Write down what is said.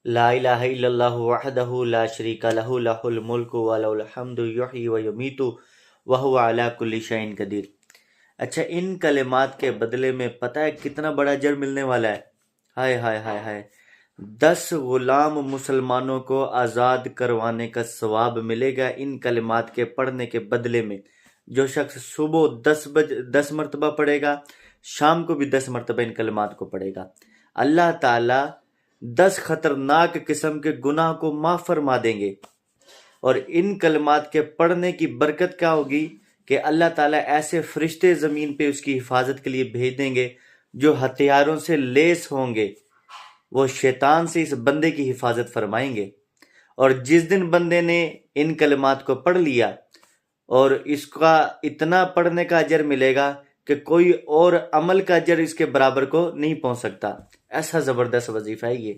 لا الہ الا اللہ وحدہ لا شریک لہ لہ الملک ولہ الحمد یحیی و یمیت وہو علی کل شیء قدیر۔ اچھا، ان کلمات کے بدلے میں پتہ ہے کتنا بڑا اجر ملنے والا ہے؟ ہائے ہائے ہائے ہائے، 10 غلام مسلمانوں کو آزاد کروانے کا ثواب ملے گا ان کلمات کے پڑھنے کے بدلے میں۔ جو شخص صبح 10 مرتبہ پڑھے گا، شام کو بھی 10 مرتبہ ان کلمات کو پڑھے گا، اللہ تعالیٰ 10 خطرناک قسم کے گناہ کو معاف فرما دیں گے۔ اور ان کلمات کے پڑھنے کی برکت کیا ہوگی کہ اللہ تعالیٰ ایسے فرشتے زمین پہ اس کی حفاظت کے لیے بھیج دیں گے جو ہتھیاروں سے لیس ہوں گے، وہ شیطان سے اس بندے کی حفاظت فرمائیں گے۔ اور جس دن بندے نے ان کلمات کو پڑھ لیا، اور اس کا اتنا پڑھنے کا اجر ملے گا کہ کوئی اور عمل کا اجر اس کے برابر کو نہیں پہنچ سکتا۔ ایسا زبردست وظیفہ ہے یہ۔